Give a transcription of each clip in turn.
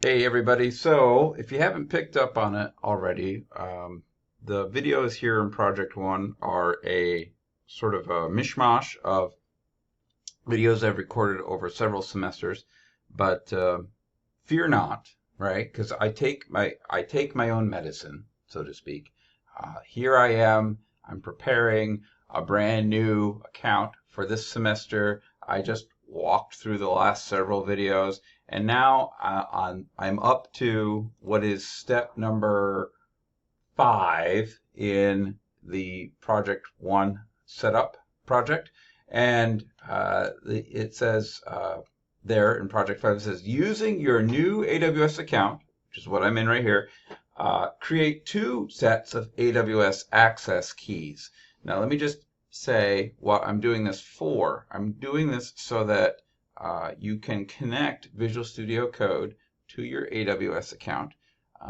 Hey everybody, so if you haven't picked up on it already, the videos here in Project One are a sort of a mishmash of videos I've recorded over several semesters, but fear not, right? Because I take my own medicine, so to speak. Here I am. I'm preparing a brand new account for this semester. I just walked through the last several videos, and now I'm up to what is step number 5 in the Project 1 setup project. And it says there in Project 5, it says, using your new AWS account, which is what I'm in right here, create 2 sets of AWS access keys. Now, let me just say what I'm doing this for. I'm doing this so that you can connect Visual Studio Code to your AWS account.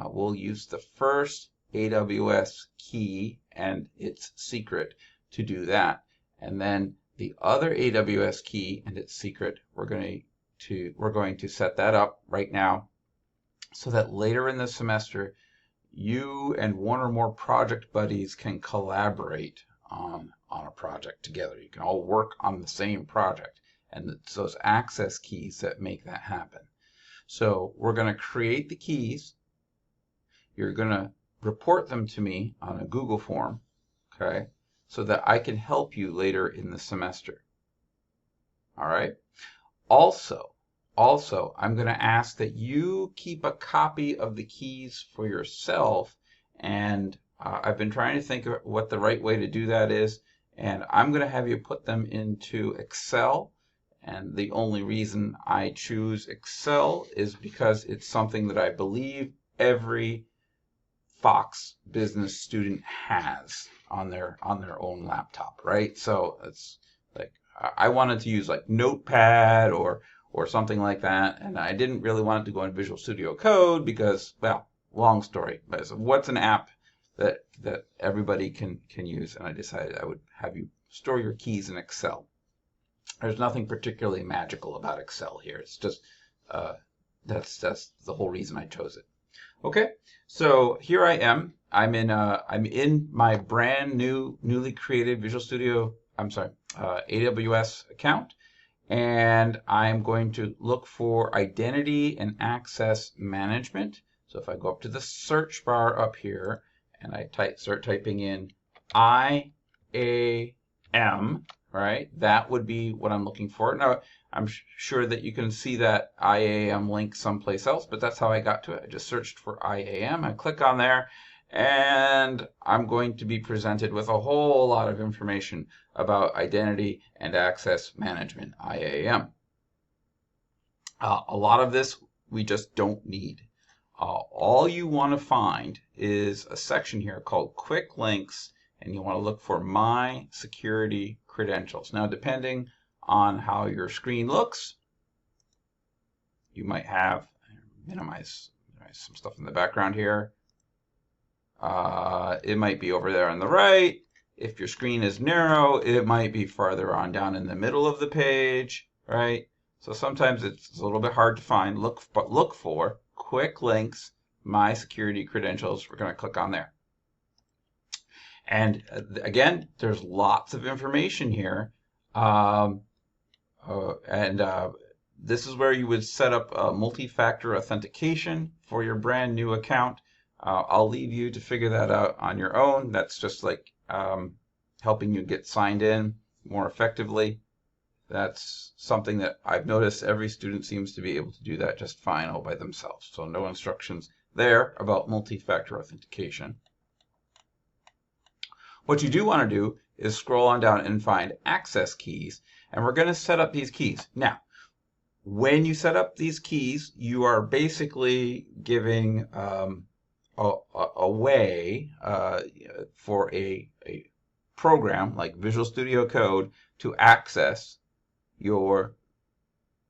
We'll use the first AWS key and its secret to do that. And then the other AWS key and its secret, we're going to set that up right now so that later in the semester, you and one or more project buddies can collaborate on a project together. You can all work on the same project. And it's those access keys that make that happen. So we're going to create the keys. You're going to report them to me on a Google form, okay, so that I can help you later in the semester. All right. Also, I'm going to ask that you keep a copy of the keys for yourself, and I've been trying to think of what the right way to do that is, and I'm going to have you put them into Excel. And the only reason I choose Excel is because it's something that I believe every Fox business student has on their own laptop, right? So it's like I wanted to use like Notepad or something like that, and I didn't really want it to go in Visual Studio Code because, well, long story. But so what's an app that everybody can use? And I decided I would have you store your keys in Excel. There's nothing particularly magical about Excel here. It's just that's the whole reason I chose it. Okay, so here I am. I'm in my brand newly created AWS account, and I'm going to look for identity and access management. So if I go up to the search bar up here and I start typing in IAM, right? That would be what I'm looking for. Now, I'm sure that you can see that IAM link someplace else, but that's how I got to it. I just searched for IAM. I click on there, and I'm going to be presented with a whole lot of information about identity and access management, IAM. A lot of this we just don't need. All you want to find is a section here called Quick Links, and you want to look for My Security Credentials. Now, depending on how your screen looks, you might have, minimize some stuff in the background here. It might be over there on the right. If your screen is narrow, it might be farther on down in the middle of the page, right? So sometimes it's a little bit hard to find. But look for Quick Links, My Security Credentials. We're going to click on there. And again, there's lots of information here. This is where you would set up multi-factor authentication for your brand new account. I'll leave you to figure that out on your own. That's just like helping you get signed in more effectively. That's something that I've noticed every student seems to be able to do that just fine all by themselves. So no instructions there about multi-factor authentication. What you do want to do is scroll on down and find access keys, and we're going to set up these keys. Now, when you set up these keys, you are basically giving a way for a program like Visual Studio Code to access your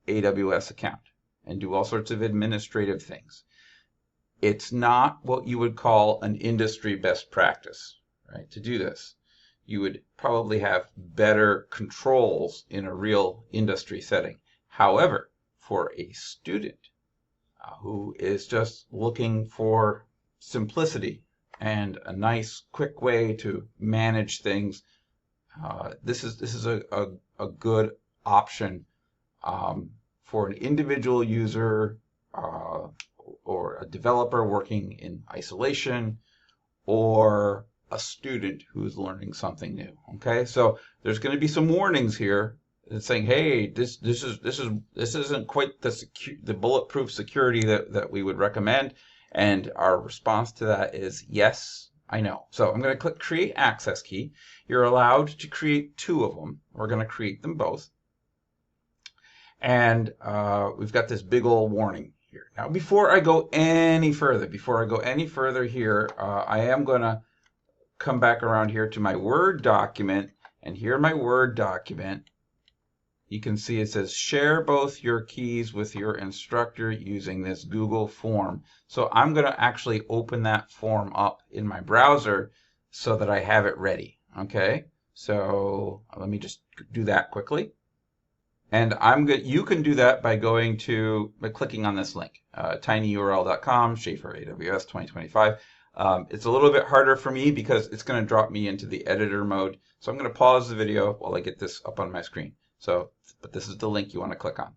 AWS account and do all sorts of administrative things. It's not what you would call an industry best practice, right? To do this, you would probably have better controls in a real industry setting. However, for a student, who is just looking for simplicity and a nice, quick way to manage things. This is a good option for an individual user or a developer working in isolation, or a student who's learning something new. Okay, so there's going to be some warnings here. It's saying, hey, this isn't quite the bulletproof security that we would recommend, and our response to that is yes, I know. So I'm going to click Create Access Key. You're allowed to create 2 of them. We're going to create them both, and we've got this big old warning here. Now, before I go any further, here, I am going to come back around here to my Word document, and here in my Word document, you can see it says share both your keys with your instructor using this Google form. So I'm going to actually open that form up in my browser so that I have it ready. Okay, so let me just do that quickly. And you can do that by clicking on this link, tinyurl.com, Schaefer AWS 2025. It's a little bit harder for me because it's going to drop me into the editor mode. So I'm going to pause the video while I get this up on my screen. But this is the link you want to click on.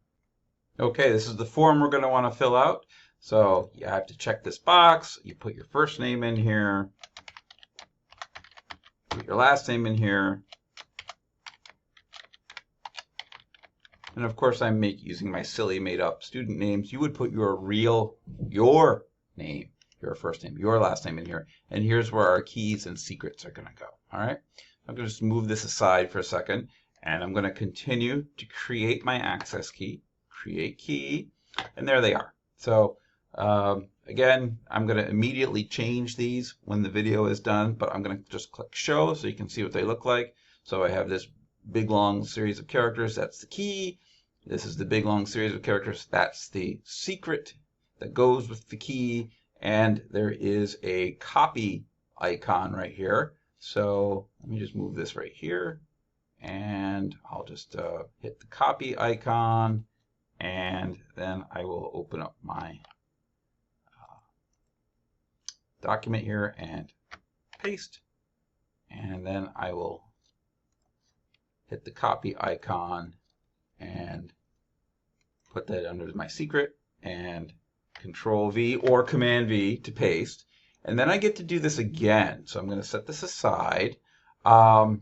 Okay, this is the form we're going to want to fill out. So you have to check this box. You put your first name in here. Put your last name in here. And of course, I'm using my silly made-up student names. You would put your name, your first name, your last name in here. And here's where our keys and secrets are going to go. All right. I'm going to just move this aside for a second. And I'm going to continue to create my access key, create key, and there they are. So again, I'm going to immediately change these when the video is done, but I'm going to just click show so you can see what they look like. So I have this big long series of characters, that's the key. This is the big long series of characters, that's the secret that goes with the key, and there is a copy icon right here. So let me just move this right here. And I'll just hit the copy icon, and then I will open up my document here and paste. And then I will hit the copy icon and put that under my secret, and Control V or Command V to paste. And then I get to do this again. So I'm going to set this aside. I'm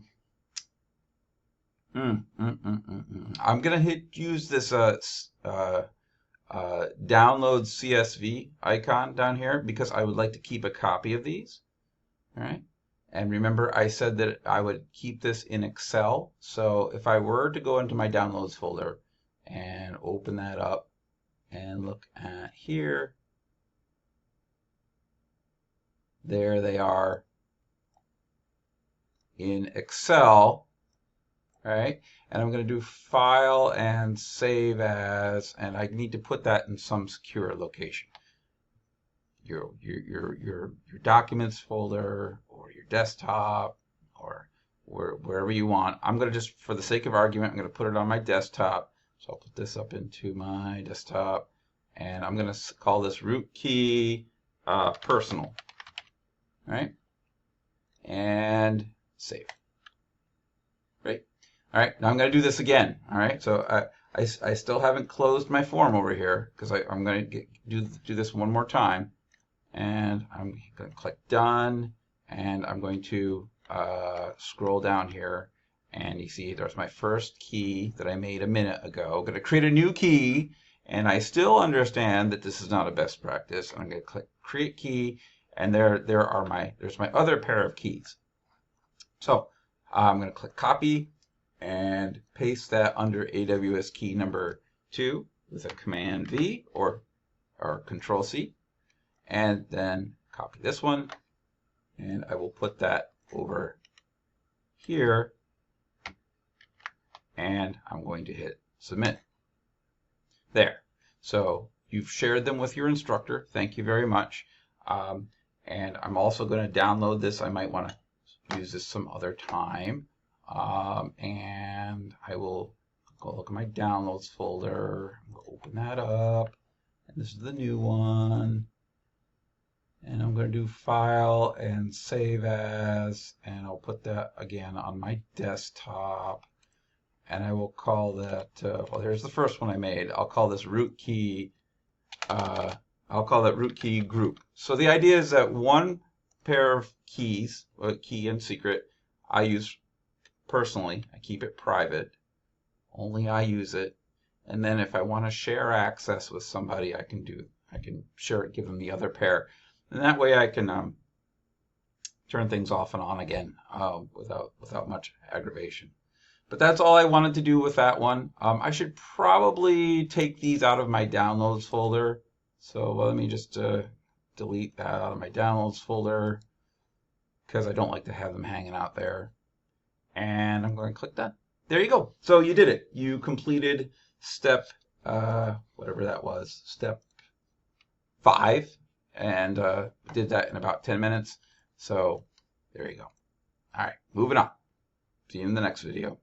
going to use this download CSV icon down here because I would like to keep a copy of these. All right. And remember, I said that I would keep this in Excel. So if I were to go into my downloads folder and open that up and look at here, there they are in Excel. Right, and I'm going to do File and Save As, and I need to put that in some secure location. Your Documents folder, or your desktop, or wherever you want. I'm going to just, for the sake of argument, I'm going to put it on my desktop. So I'll put this up into my desktop, and I'm going to call this root key personal. All right, and save. Right. All right, now I'm going to do this again. All right, so I still haven't closed my form over here because I'm going to do this one more time. And I'm going to click Done, and I'm going to scroll down here, and you see there's my first key that I made a minute ago. I'm going to create a new key, and I still understand that this is not a best practice. I'm going to click Create Key, and there's my other pair of keys. So I'm going to click Copy and paste that under AWS key number 2 with a Command V or Control C, and then copy this one, and I will put that over here, and I'm going to hit Submit. There. So you've shared them with your instructor. Thank you very much. And I'm also going to download this. I might want to use this some other time. And I will go look at my downloads folder. I'm going to open that up. And this is the new one. And I'm going to do File and Save As, and I'll put that again on my desktop. And I will call that, well, here's the first one I made. I'll call this root key, I'll call that root key group. So the idea is that one pair of keys, key and secret, I use personally. I keep it private. Only I use it. And then if I want to share access with somebody, I can share it, give them the other pair. And that way I can turn things off and on again without much aggravation. But that's all I wanted to do with that one. I should probably take these out of my downloads folder. So let me just delete that out of my downloads folder because I don't like to have them hanging out there. And I'm going to click that. There you go. So you did it. You completed step, whatever that was, step 5. And did that in about 10 minutes. So there you go. All right, moving on. See you in the next video.